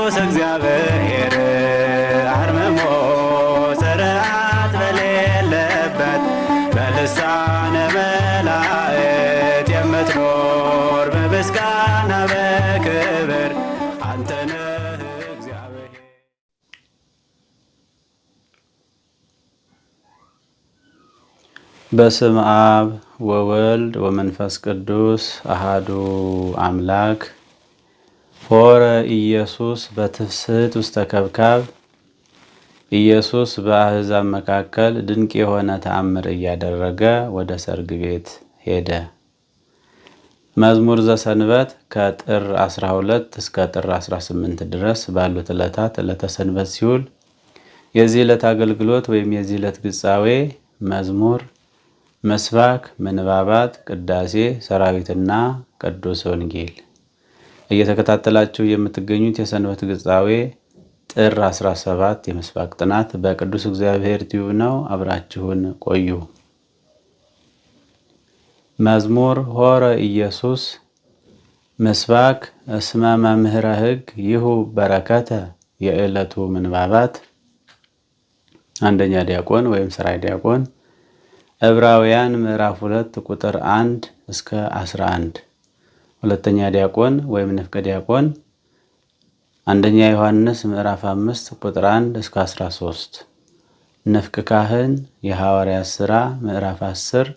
ቅዱስ እግዚአብሔር አርምሞ ጽርዓት በሌለበት በልሳነ መላእክት የምትኖር በምስጋና በክብር አንተ ነህ እግዚአብሔር። በስም አብ ወወልድ ወመንፈስ ቅዱስ አሃዱ አምላክ። ሆረ ኢየሱስ በትፍስሕት ውስተ ከብካብ። ኢየሱስ በአሕዛብ መካከል ድንቅ የሆነ ተአምር እያደረገ ወደ ሰርግ ቤት ሄደ። መዝሙር ዘሰንበት ከጥር 12 እስከ ጥር 18 ድረስ ባሉት ዕለታት ዕለተ ሰንበት ሲውል የዚህ ዕለት አገልግሎት ወይም የዚህ ዕለት ግጻዌ መዝሙር፣ መስባክ፣ ምንባባት፣ ቅዳሴ፣ ሰራዊትና ቅዱስ ወንጌል። እየተከታተላችሁ የምትገኙት የሰንበት ግጻዌ ጥር 17 የመስባክ ጥናት በቅዱስ እግዚአብሔር ቲዩብ ነው። አብራችሁን ቆዩ። መዝሙር ሆረ ኢየሱስ። መስባክ እስመ መምህረ ሕግ ይሁ በረከተ። የዕለቱ ምንባባት አንደኛ ዲያቆን ወይም ሠራይ ዲያቆን ዕብራውያን ምዕራፍ 2 ቁጥር 1 እስከ 11። ሁለተኛ ዲያቆን ወይም ንፍቀ ዲያቆን አንደኛ ዮሐንስ ምዕራፍ 5 ቁጥር 1 እስከ 13። ንፍቅ ካህን የሐዋርያት ሥራ ምዕራፍ 10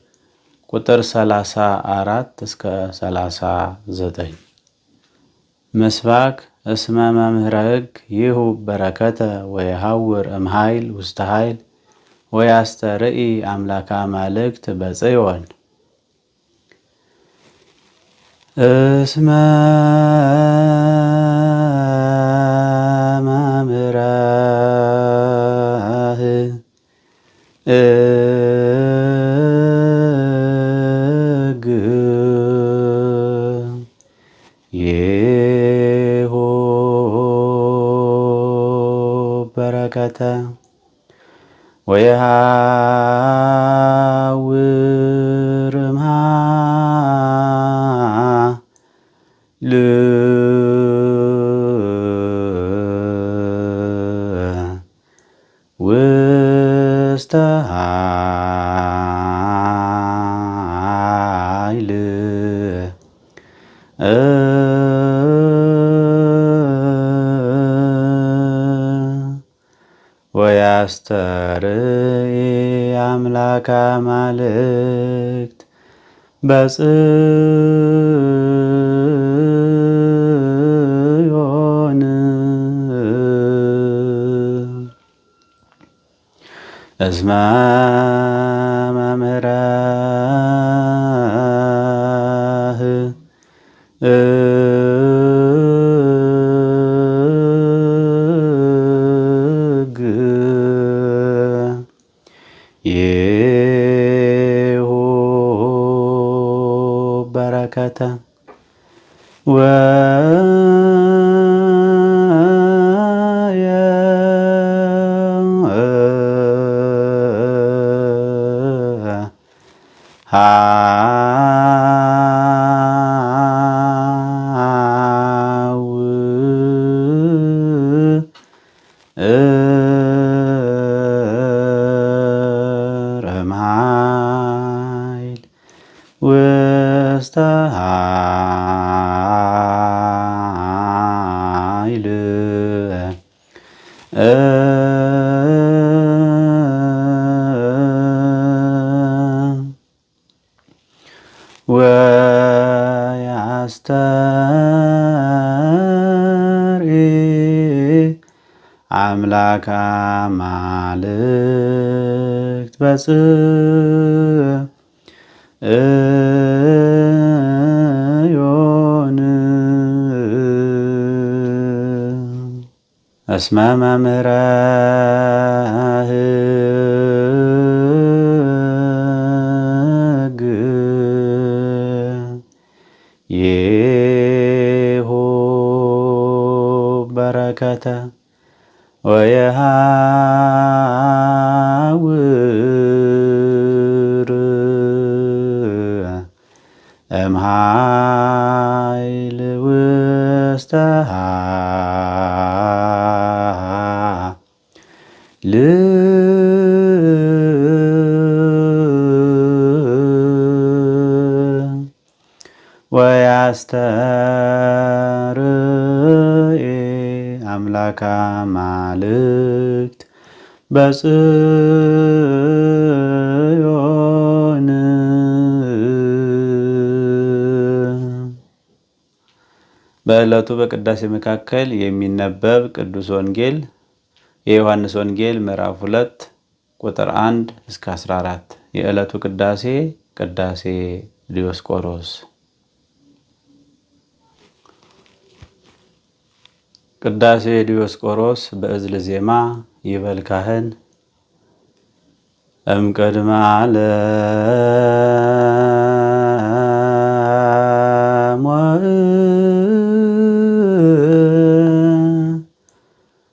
ቁጥር 34 እስከ 39። መስባክ እስመ መምህረ ሕግ ይሁ በረከተ ወየሐውር እምኃይል ውስተ ኃይል ወያስተርኢ አምላከ አማልክት በጽዮን። እስመ መምህረ ሕግ ይሁ በረከተ ወየሐውር እምኃይል ውስተ ኃይል ወያስተርኢ አምላከ አማልክት በጽዮን። እስመ መምህረ ሕግ ይሁ በረከተ እምኃይል ውስተ ኃይል ወያስተርኢ አምላከ አማልክት በጽዮን። እስመ መምህረ ሕግ ይሁ በረከተ ወየሐውር እምኃይል ውስተ ኃይል አምላካ ማልክት በጽዮን በዕለቱ በቅዳሴ መካከል የሚነበብ ቅዱስ ወንጌል የዮሐንስ ወንጌል ምዕራፍ 2 ቁጥር 1 እስከ 14። የዕለቱ ቅዳሴ ቅዳሴ ዲዮስቆሮስ። ቅዳሴ ዲዮስቆሮስ በእዝል ዜማ ይበል ካህን እምቅድመ ዓለም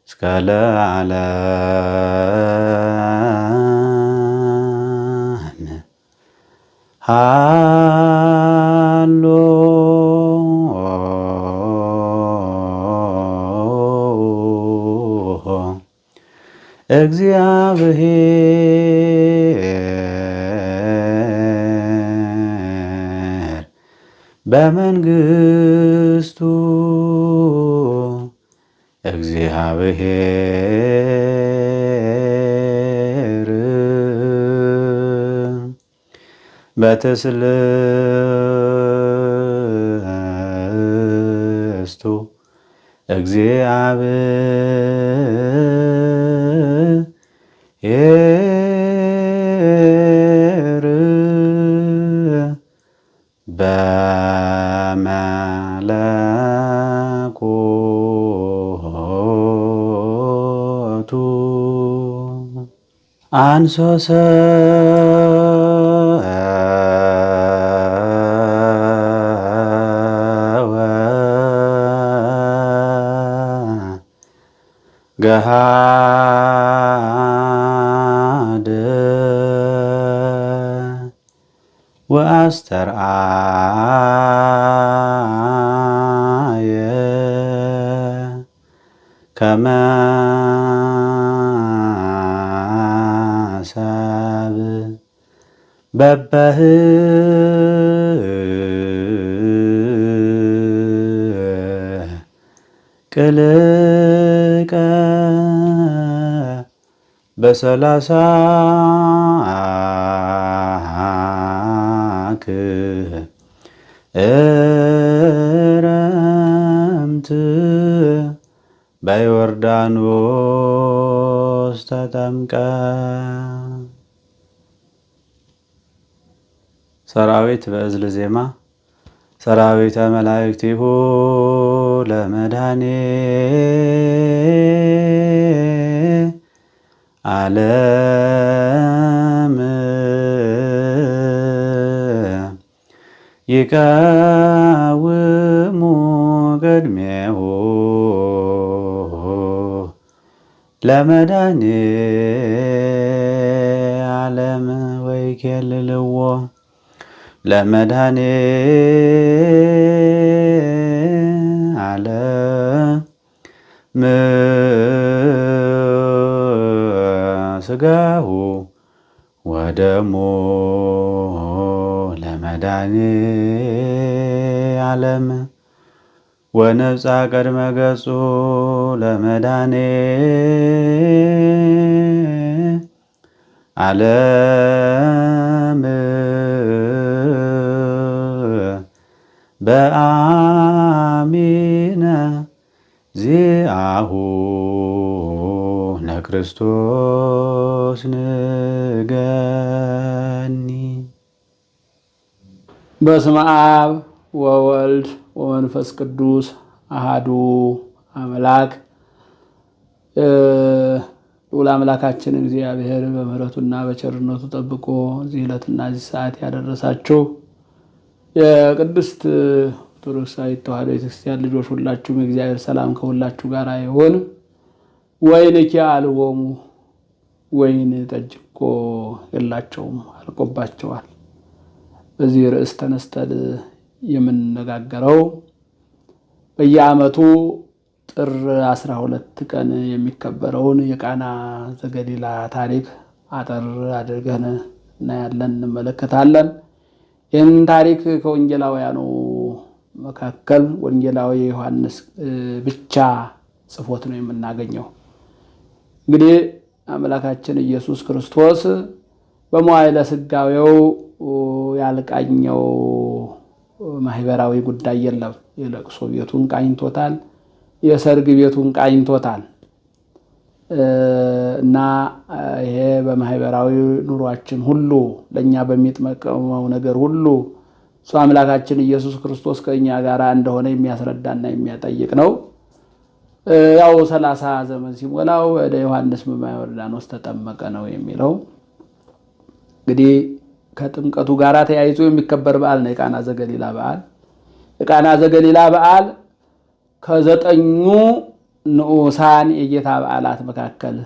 እስከ ለዓለም ሃሎ እግዚአብሔር በመንግሥቱ እግዚአብሔር በትስልስቱ እግዚአብሔር በመለኮቱ አንሶሰ ገሃደ ወአስተርአየ ከመ ሰብእ ቅልቀ በሰላሳ ክረምት በዮርዳኖስ ተጠምቀ። ሰራዊት በእዝል ዜማ ሰራዊተ መላእክቲሁ ለመድኃኔ ዓለም ይቃወሙ ቅድሜሁ ለመድኃኔ ዓለም ወይኬልልዎ ለመድኃኔ ዓለም ሥጋሁ ወደሙ ለመድኃኔ ዓለም ወነጻ ቅድመ ገጹ ለመድኃኔ ዓለም በአሚነ ዚአሁ ነክርስቶስ ንገኒ። በስመ አብ ወወልድ ወመንፈስ ቅዱስ አሃዱ አምላክ። ልዑል አምላካችን እግዚአብሔር በምሕረቱና በቸርነቱ ጠብቆ እዚህ ዕለትና እዚህ ሰዓት ያደረሳችሁ የቅድስት ኦርቶዶክሳዊት ተዋሕዶ ቤተክርስቲያን ልጆች ሁላችሁም የእግዚአብሔር ሰላም ከሁላችሁ ጋር ይሁን። ወይንኪ አልቦሙ ወይን ጠጅ እኮ የላቸውም አልቆባቸዋል። በዚህ ርዕስ ተነስተን የምንነጋገረው በየዓመቱ ጥር 12 ቀን የሚከበረውን የቃና ዘገሊላ ታሪክ አጠር አድርገን እናያለን፣ እንመለከታለን። ይህን ታሪክ ከወንጌላውያኑ መካከል ወንጌላዊ ዮሐንስ ብቻ ጽፎት ነው የምናገኘው። እንግዲህ አምላካችን ኢየሱስ ክርስቶስ በመዋዕለ ሥጋዌው ያልቃኘው ማህበራዊ ጉዳይ የለም። የለቅሶ ቤቱን ቃኝቶታል፣ የሰርግ ቤቱን ቃኝቶታል። እና ይሄ በማህበራዊ ኑሯችን ሁሉ ለኛ በሚጠቅመው ነገር ሁሉ እሱ አምላካችን ኢየሱስ ክርስቶስ ከኛ ጋር እንደሆነ የሚያስረዳና የሚያጠይቅ ነው። ያው 30 ዘመን ሲሞላው ወደ ዮሐንስ በማየ ዮርዳኖስ ተጠመቀ ነው የሚለው። እንግዲህ ከጥምቀቱ ጋር ተያይዞ የሚከበር በዓል ነው የቃና ዘገሊላ በዓል። የቃና ዘገሊላ በዓል ከ9 ንዑሳን የጌታ በዓላት መካከል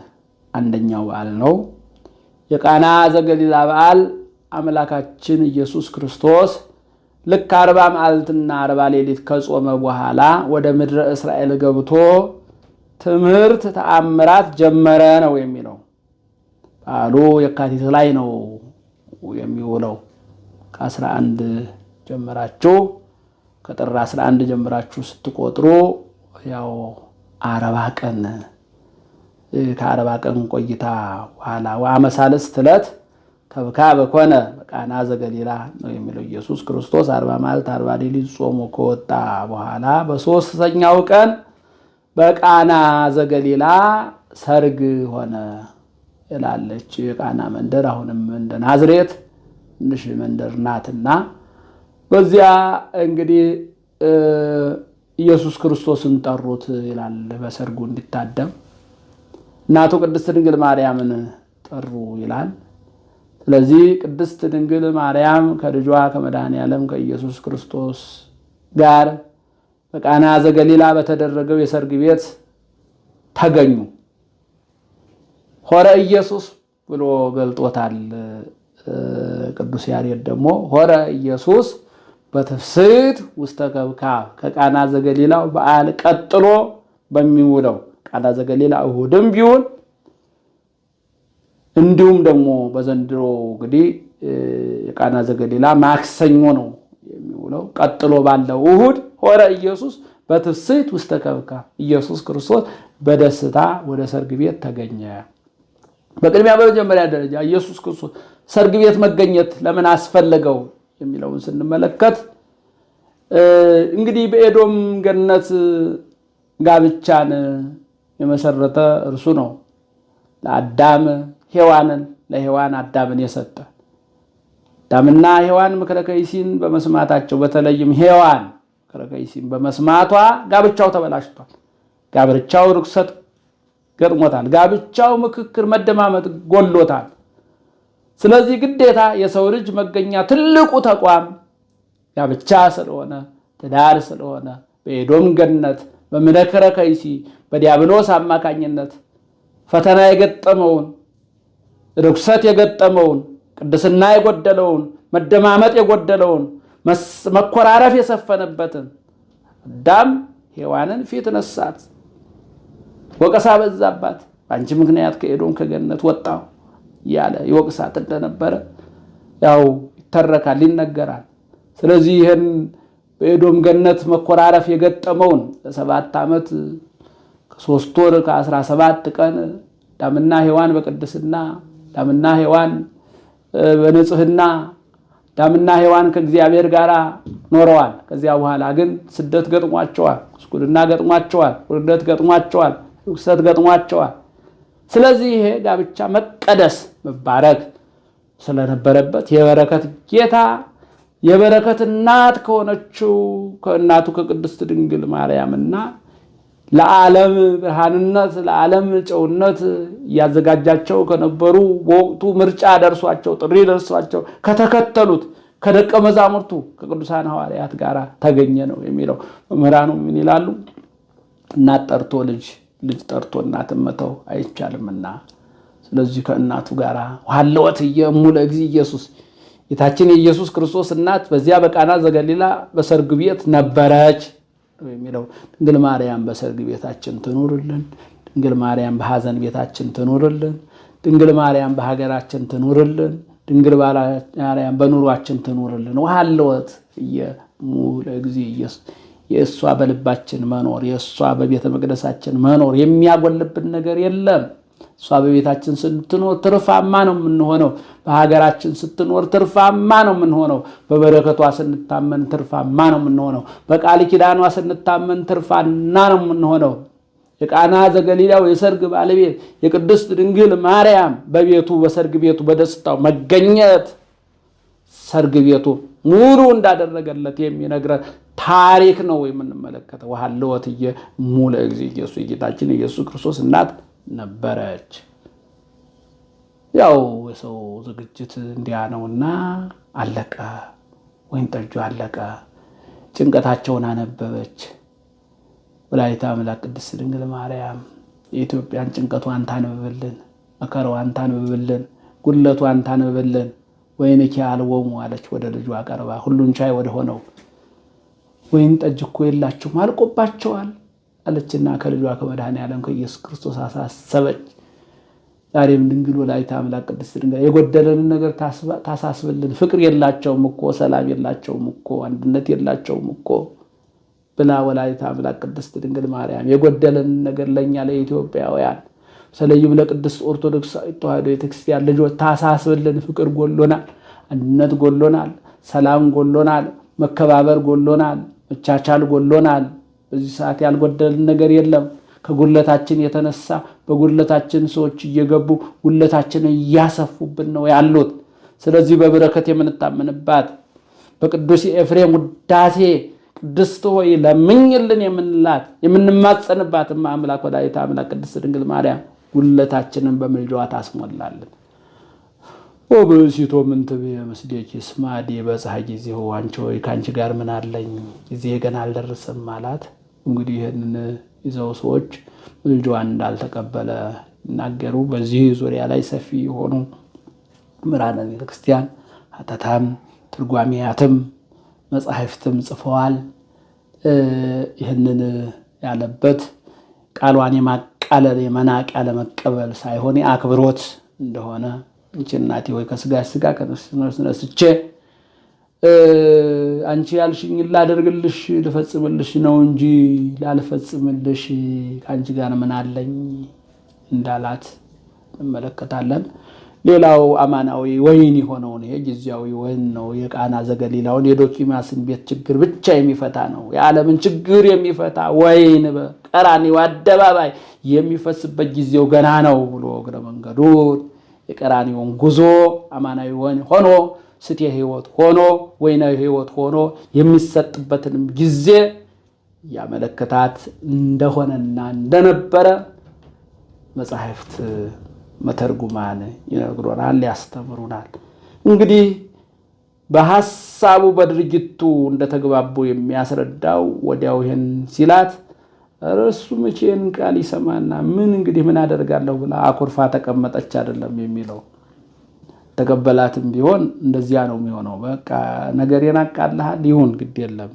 አንደኛው በዓል ነው። የቃና ዘገሊላ በዓል አምላካችን ኢየሱስ ክርስቶስ ልክ 40 መዓልትና 40 ሌሊት ከጾመ በኋላ ወደ ምድረ እስራኤል ገብቶ ትምህርት ተአምራት ጀመረ ነው የሚለው። በዓሉ የካቲት ላይ ነው የሚውለው። ከ11 ጀምራችሁ ከጥር 11 ጀምራችሁ ስትቆጥሩ ያው 40 ቀን ከ40 ቀን ቆይታ በኋላ ወአመሳልስት ዕለት ተብካ በኮነ በቃና ዘገሊላ ነው የሚለው። ኢየሱስ ክርስቶስ 40 መዓልት 40 ሌሊት ጾሞ ከወጣ በኋላ በ3ኛው ቀን በቃና ዘገሊላ ሰርግ ሆነ ይላለች። የቃና መንደር አሁንም እንደ ናዝሬት ትንሽ መንደር ናትና በዚያ እንግዲህ ኢየሱስ ክርስቶስን ጠሩት ይላል በሰርጉ እንዲታደም። እናቱ ቅድስት ድንግል ማርያምን ጠሩ ይላል። ስለዚህ ቅድስት ድንግል ማርያም ከልጇ ከመድኃኔዓለም ከኢየሱስ ክርስቶስ ጋር በቃና ዘገሊላ በተደረገው የሰርግ ቤት ተገኙ። ሆረ ኢየሱስ ብሎ ገልጦታል ቅዱስ ያሬድ። ደግሞ ሆረ ኢየሱስ በትፍስሕት ውስተ ከብካብ ከቃና ዘገሊላው በዓል ቀጥሎ በሚውለው ቃና ዘገሊላ እሑድም ቢውል እንዲሁም ደግሞ በዘንድሮ እንግዲህ የቃና ዘገሊላ ማክሰኞ ነው የሚውለው። ቀጥሎ ባለው እሑድ ሆረ ኢየሱስ በትፍስሕት ውስተ ከብካብ ኢየሱስ ክርስቶስ በደስታ ወደ ሰርግ ቤት ተገኘ። በቅድሚያ በመጀመሪያ ደረጃ ኢየሱስ ክርስቶስ ሰርግ ቤት መገኘት ለምን አስፈለገው የሚለውን ስንመለከት እንግዲህ በኤዶም ገነት ጋብቻን የመሰረተ እርሱ ነው። ለአዳም ሔዋንን ለሔዋን አዳምን የሰጠ። አዳምና ሔዋን ምክረ ከይሲን በመስማታቸው በተለይም ሔዋን ምክረ ከይሲን በመስማቷ ጋብቻው ተበላሽቷል። ጋብቻው ርክሰት ገጥሞታል። ጋብቻው ምክክር መደማመጥ ጎሎታል። ስለዚህ ግዴታ የሰው ልጅ መገኛ ትልቁ ተቋም ጋብቻ ስለሆነ ትዳር ስለሆነ በኤዶም ገነት በምክረ ከይሲ በዲያብሎስ አማካኝነት ፈተና የገጠመውን ርክሰት የገጠመውን ቅድስና የጎደለውን መደማመጥ የጎደለውን መኮራረፍ የሰፈነበትን አዳም ሔዋንን ፊት ነሳት። ወቀሳ በዛባት። በአንቺ ምክንያት ከኤዶም ከገነት ወጣሁ ያለ ይወቅሳት እንደነበረ ያው ይተረካል ይነገራል። ስለዚህ ይሄን በኤዶም ገነት መኮራረፍ የገጠመውን ለ7 ዓመት ከ3 ወር ከ17 ቀን አዳምና ሔዋን በቅድስና አዳምና ሔዋን በንጽህና አዳምና ሔዋን ከእግዚአብሔር ጋር ኖረዋል። ከዚያ በኋላ ግን ስደት ገጥሟቸዋል፣ ጉስቁልና ገጥሟቸዋል፣ ውርደት ገጥሟቸዋል፣ ርክሰት ገጥሟቸዋል። ስለዚህ ይሄ ጋብቻ መቀደስ መባረክ ስለነበረበት የበረከት ጌታ የበረከት እናት ከሆነችው ከእናቱ ከቅድስት ድንግል ማርያምና ለዓለም ብርሃንነት ለዓለም ጨውነት ያዘጋጃቸው ከነበሩ በወቅቱ ምርጫ ደርሷቸው ጥሪ ደርሷቸው ከተከተሉት ከደቀ መዛሙርቱ ከቅዱሳን ሐዋርያት ጋር ተገኘ ነው የሚለው። መምህራኑ ምን ይላሉ? እናት ጠርቶ ልጅ ጠርቶ እናትን መተው አይቻልምና ስለዚህ ከእናቱ ጋር ዋለወት የእሙ ለእግዚእ ኢየሱስ ጌታችን የኢየሱስ ክርስቶስ እናት በዚያ በቃና ዘገሊላ በሰርግ ቤት ነበረች የሚለው። ድንግል ማርያም በሰርግ ቤታችን ትኑርልን። ድንግል ማርያም በሐዘን ቤታችን ትኑርልን። ድንግል ማርያም በሀገራችን ትኑርልን። ድንግል ማርያም በኑሯችን ትኑርልን። ዋለወት የእሙ ለእግዚእ ኢየሱስ የእሷ በልባችን መኖር የእሷ በቤተ መቅደሳችን መኖር የሚያጎልብን ነገር የለም። እሷ በቤታችን ስትኖር ትርፋማ ነው የምንሆነው። በሀገራችን ስትኖር ትርፋማ ነው የምንሆነው። በበረከቷ ስንታመን ትርፋማ ነው የምንሆነው። በቃል ኪዳኗ ስንታመን ትርፋማ ነው የምንሆነው። የቃና ዘገሊላው የሰርግ ባለቤት የቅድስት ድንግል ማርያም በቤቱ በሰርግ ቤቱ በደስታው መገኘት ሰርግ ቤቱ ሙሉ እንዳደረገለት የሚነግረን ታሪክ ነው የምንመለከተው። ወሐልወትየ ሙለ እግዚእ ኢየሱስ የጌታችን ኢየሱስ ክርስቶስ እናት ነበረች። ያው የሰው ዝግጅት እንዲያ ነውና አለቀ። ወይን ጠጁ አለቀ። ጭንቀታቸውን አነበበች ወላዲተ አምላክ ቅድስት ድንግል ማርያም። የኢትዮጵያን ጭንቀቷን ታንብብልን፣ መከራዋን ታንብብልን፣ ጉድለቷን ታንብብልን። ወይንኪ አልቦሙ አለች ወደ ልጇ ቀርባ፣ ሁሉን ቻይ ወደ ሆነው ወይን ጠጅ እኮ የላችሁም አልቆባቸዋል አለችና ከልጇ ከመድኃኔዓለም ከኢየሱስ ክርስቶስ አሳሰበች። ዛሬም ድንግል ወላዲተ አምላክ ቅድስት ድንግል የጎደለንን ነገር ታሳስብልን። ፍቅር የላቸውም እኮ፣ ሰላም የላቸውም እኮ፣ አንድነት የላቸውም እኮ ብላ ወላዲተ አምላክ ቅድስት ድንግል ማርያም የጎደለንን ነገር ለኛ ለኢትዮጵያውያን በተለይም ለቅድስት ኦርቶዶክስ ተዋሕዶ ቤተክርስቲያን ልጆች ታሳስብልን። ፍቅር ጎሎናል፣ አንድነት ጎሎናል፣ ሰላም ጎሎናል፣ መከባበር ጎሎናል፣ መቻቻል ጎሎናል። በዚህ ሰዓት ያልጎደልን ነገር የለም። ከጉድለታችን የተነሳ በጉድለታችን ሰዎች እየገቡ ጉድለታችንን እያሰፉብን ነው ያሉት። ስለዚህ በበረከት የምንታመንባት በቅዱስ ኤፍሬም ውዳሴ ቅድስት ሆይ ለምኝልን የምንላት የምንማጸንባት አምላክ ወላዲተ አምላክ ቅድስት ድንግል ማርያም ጉድለታችንን በምልጃዋ ታስሞላልን። ወብእሲቶ ምንትቤ ምስሌኪ እስመ አድኅ በጽሐ ጊዜሁ አንቺ ሆይ ከአንቺ ጋር ምን አለኝ ጊዜ ገና አልደረሰም አላት። እንግዲህ ይህንን ይዘው ሰዎች ምልጃዋን እንዳልተቀበለ ይናገሩ። በዚህ ዙሪያ ላይ ሰፊ የሆኑ ምራነ ቤተክርስቲያን ሀተታም ትርጓሜያትም መጻሕፍትም ጽፈዋል። ይህንን ያለበት ቃሏን የማቃለል የመናቅ ያለመቀበል ሳይሆን የአክብሮት እንደሆነ እንቺ እናቴ ወይ ከስጋሽ ስጋ ከነፍስሽ ነስቼ አንቺ ያልሽኝ ላደርግልሽ ልፈጽምልሽ ነው እንጂ ላልፈጽምልሽ ከአንቺ ጋር ምን አለኝ እንዳላት እንመለከታለን። ሌላው አማናዊ ወይን የሆነውን ይሄ ጊዜያዊ ወይን ነው። የቃና ዘገሊላውን የዶኪማስን ቤት ችግር ብቻ የሚፈታ ነው። የዓለምን ችግር የሚፈታ ወይን በቀራንዮ አደባባይ የሚፈስበት ጊዜው ገና ነው ብሎ እግረ መንገዱ የቀራንዮን ጉዞ አማናዊ ወይን ሆኖ ስቴ ሕይወት ሆኖ ወይናዊ ሕይወት ሆኖ የሚሰጥበትንም ጊዜ ያመለከታት እንደሆነና እንደነበረ መጻሕፍት መተርጉማን ይነግሩናል፣ ያስተምሩናል። እንግዲህ በሐሳቡ በድርጊቱ እንደተግባቡ የሚያስረዳው ወዲያው ይሄን ሲላት እርሱ መቼን ቃል ይሰማና ምን እንግዲህ ምን አደርጋለሁ ብላ አኩርፋ ተቀመጠች አይደለም የሚለው። ተቀበላትም ቢሆን እንደዚያ ነው የሚሆነው። በቃ ነገሬን አቃልሃል ይሁን ግድ የለም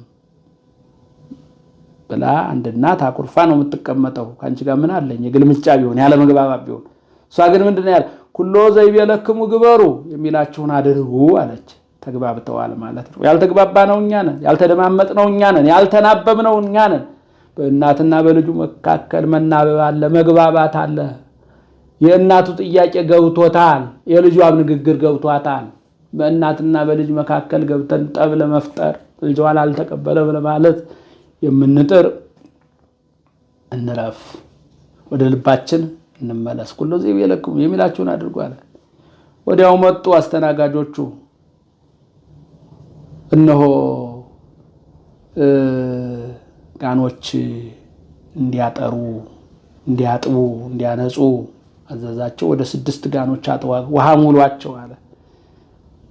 ብላ አንድ እናት አኩርፋ ነው የምትቀመጠው። ካንቺ ጋር ምን አለኝ የግልምጫ ቢሆን ያለ መግባባት ቢሆን። እሷ ግን ምንድነው ያለ ኩሎ ዘይቤለክሙ ግበሩ የሚላችሁን አድርጉ አለች። ተግባብተዋል ማለት ነው። ያልተግባባ ነው እኛ ነን፣ ያልተደማመጥ ነው እኛ ነን፣ ያልተናበብ ነው እኛ ነን። በእናትና በልጁ መካከል መናበብ አለ፣ መግባባት አለ። የእናቱ ጥያቄ ገብቶታል፣ የልጇም ንግግር ገብቷታል። በእናትና በልጅ መካከል ገብተን ጠብ ለመፍጠር ልጇን አልተቀበለም ለማለት የምንጥር እንረፍ፣ ወደ ልባችን እንመለስ። ኩሎ ዘይቤለክሙ የሚላችሁን አድርጉ አለ። ወዲያው መጡ አስተናጋጆቹ። እነሆ ጋኖች እንዲያጠሩ፣ እንዲያጥቡ፣ እንዲያነጹ አዘዛቸው። ወደ 6 ጋኖች አጥዋ ውሃ ሞሏቸው አለ።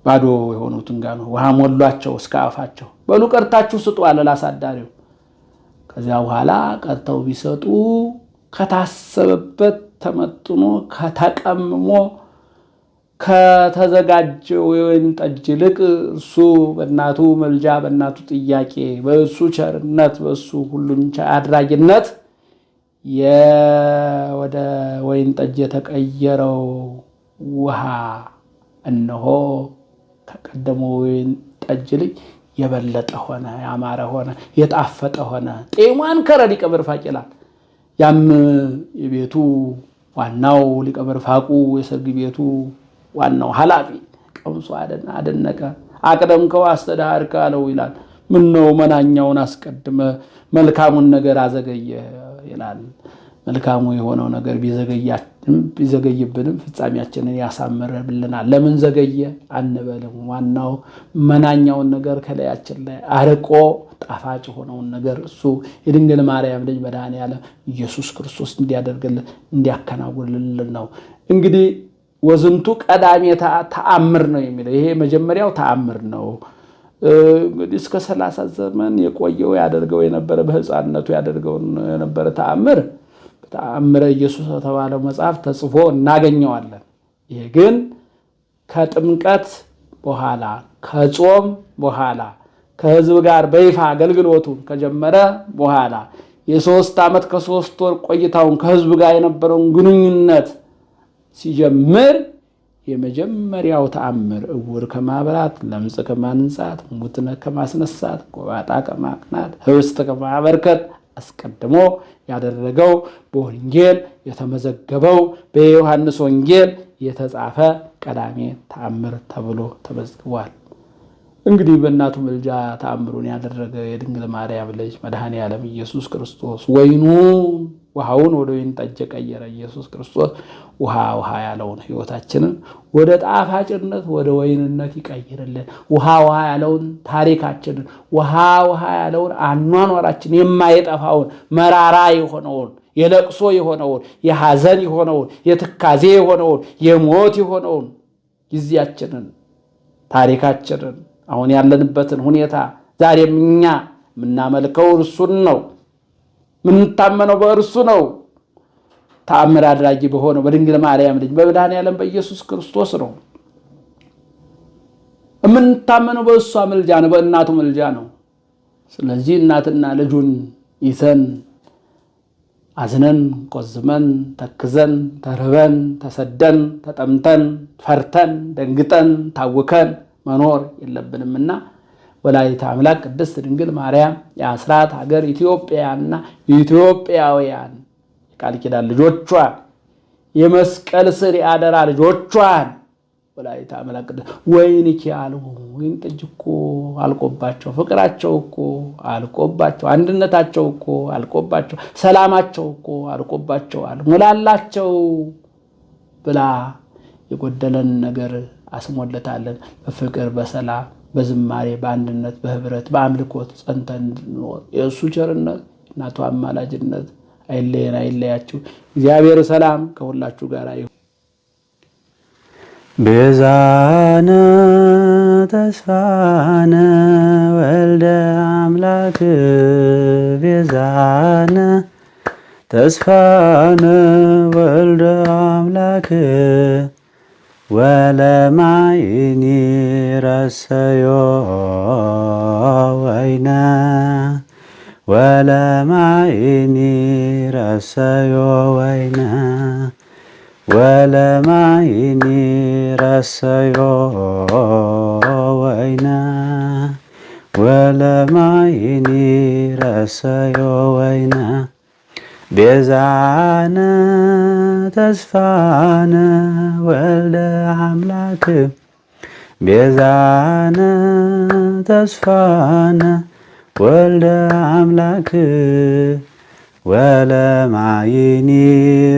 ባዶ የሆኑትን ጋኖች ውሃ ሞሏቸው እስከ አፋቸው። በሉ ቀርታችሁ ስጡ አለ ላሳዳሪው። ከዚያ በኋላ ቀርተው ቢሰጡ ከታሰበበት ተመጥኖ ከተቀምሞ ከተዘጋጀው የወይን ጠጅ ይልቅ እሱ በእናቱ መልጃ በእናቱ ጥያቄ በእሱ ቸርነት በእሱ ሁሉን አድራጊነት ወደ ወይን ጠጅ የተቀየረው ውሃ እነሆ ከቀደመው ወይን ጠጅ ይልቅ የበለጠ ሆነ፣ ያማረ ሆነ፣ የጣፈጠ ሆነ። ጤሟን ከረ ሊቀ መርፋቅ ይላል። ያም የቤቱ ዋናው ሊቀ መርፋቁ የሰርግ ቤቱ ዋናው ኃላፊ ቀምሶ አደነቀ። አቅደምከው አስተዳድርከ አለው ይላል። ምን ነው መናኛውን አስቀድመ መልካሙን ነገር አዘገየ ይላል። መልካሙ የሆነው ነገር ቢዘገይብንም ፍጻሜያችንን ያሳምርልናል። ለምን ዘገየ አንበልም። ዋናው መናኛውን ነገር ከላያችን ላይ አርቆ ጣፋጭ ሆነውን ነገር እሱ የድንግል ማርያም ልጅ መድኃኔዓለም ኢየሱስ ክርስቶስ እንዲያደርግልን እንዲያከናውንልን ነው። እንግዲህ ወዝንቱ ቀዳሜ ተአምር ነው የሚለው ይሄ መጀመሪያው ተአምር ነው። እንግዲህ እስከ 30 ዘመን የቆየው ያደርገው የነበረ በሕፃንነቱ ያደርገው የነበረ ተአምረ ኢየሱስ የተባለው መጽሐፍ ተጽፎ እናገኘዋለን። ይሄ ግን ከጥምቀት በኋላ ከጾም በኋላ ከሕዝብ ጋር በይፋ አገልግሎቱን ከጀመረ በኋላ የ3 ዓመት ከ3 ወር ቆይታውን ከሕዝብ ጋር የነበረውን ግንኙነት ሲጀምር የመጀመሪያው ተአምር ዕውር ከማብራት፣ ለምጽ ከማንጻት፣ ሙትን ከማስነሳት፣ ጎባጣ ከማቅናት፣ ኅብስት ከማበርከት አስቀድሞ ያደረገው በወንጌል የተመዘገበው በዮሐንስ ወንጌል የተጻፈ ቀዳሜ ተአምር ተብሎ ተመዝግቧል። እንግዲህ በእናቱ ምልጃ ተአምሩን ያደረገ የድንግል ማርያም ልጅ መድኃኔዓለም ኢየሱስ ክርስቶስ ውሃውን ወደ ወይን ጠጅ የቀየረ ኢየሱስ ክርስቶስ ውሃ ያለውን ሕይወታችንን ወደ ጣፋጭነት ወደ ወይንነት ይቀይርልን። ውሃ ያለውን ታሪካችንን ውሃ ያለውን አኗኗራችን የማይጠፋውን መራራ የሆነውን የለቅሶ የሆነውን የሐዘን የሆነውን የትካዜ የሆነውን የሞት የሆነውን ጊዜያችንን ታሪካችንን አሁን ያለንበትን ሁኔታ ዛሬም እኛ የምናመልከው እርሱን ነው። ምንታመነው በእርሱ ነው። ተአምር አድራጊ በሆነው በድንግል ማርያም ልጅ በመድኃኔዓለም በኢየሱስ ክርስቶስ ነው። የምንታመነው በእሷ ምልጃ ነው፣ በእናቱ ምልጃ ነው። ስለዚህ እናትና ልጁን ይዘን አዝነን ቆዝመን ተክዘን ተርበን ተሰደን ተጠምተን ፈርተን ደንግጠን ታውከን መኖር የለብንምና ወላዲተ አምላክ ቅድስት ድንግል ማርያም የአስራት ሀገር ኢትዮጵያና ኢትዮጵያውያን የቃል ኪዳን ልጆቿን የመስቀል ስር የአደራ ልጆቿን ወላዲተ አምላክ ወይንኪ አሉ። ወይን ጠጅ እኮ አልቆባቸው፣ ፍቅራቸው እኮ አልቆባቸው፣ አንድነታቸው እኮ አልቆባቸው፣ ሰላማቸው እኮ አልቆባቸው አልሞላላቸው ብላ የጎደለን ነገር አስሞለታለን። በፍቅር በሰላም በዝማሬ በአንድነት በህብረት በአምልኮት ጸንተን እንድንኖር የእሱ ቸርነት እናቱ አማላጅነት አይለየን አይለያችሁ። እግዚአብሔር ሰላም ከሁላችሁ ጋር ይሁን። ቤዛነ ተስፋነ ወልደ አምላክ ቤዛነ ተስፋነ ወልደ አምላክ ወለማይኒ ረሰዮ ወይነ ወለማይኒ ረሰዮ ወይነ ወለማይኒ ረሰዮ ወይነ ወለማይኒ ረሰዮ ወይነ ቤዛነ ተስፋነ ወልደ አምላክ ቤዛነ ተስፋነ ወልደ አምላክ ወለማይኒ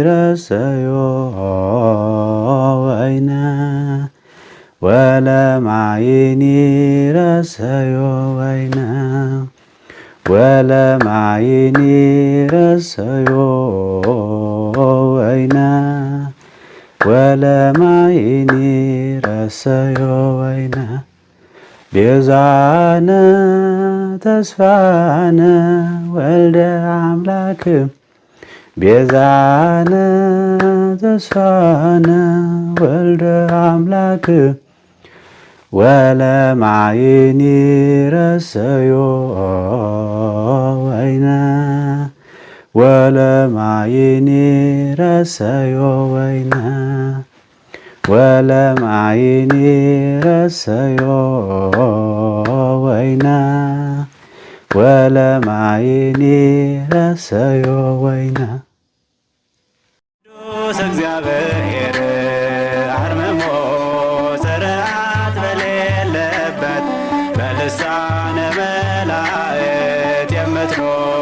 ረሰዮ ወይነ ወለማይኒ ረሰዮ ወይነ ወለማይኒ ረሰዮ ወይነ ወለማይኒ ረሰዮ ወይነ ቤዛነ ተስፋነ ወልደ አምላክ ቤዛነ ተስፋነ ወልደ አምላክ ወለማይኒ ረሰዮ ወይነ ወለማይኒ ረሰዮ ወይነ ወለማይኒ ረሰዮ ወይነ ወለማይኒ ረሰዮ ወይነ ቅዱስ እግዚአብሔር አርምሞ ስርዓት በሌለበት በልሳነ መላእክት የምትኖር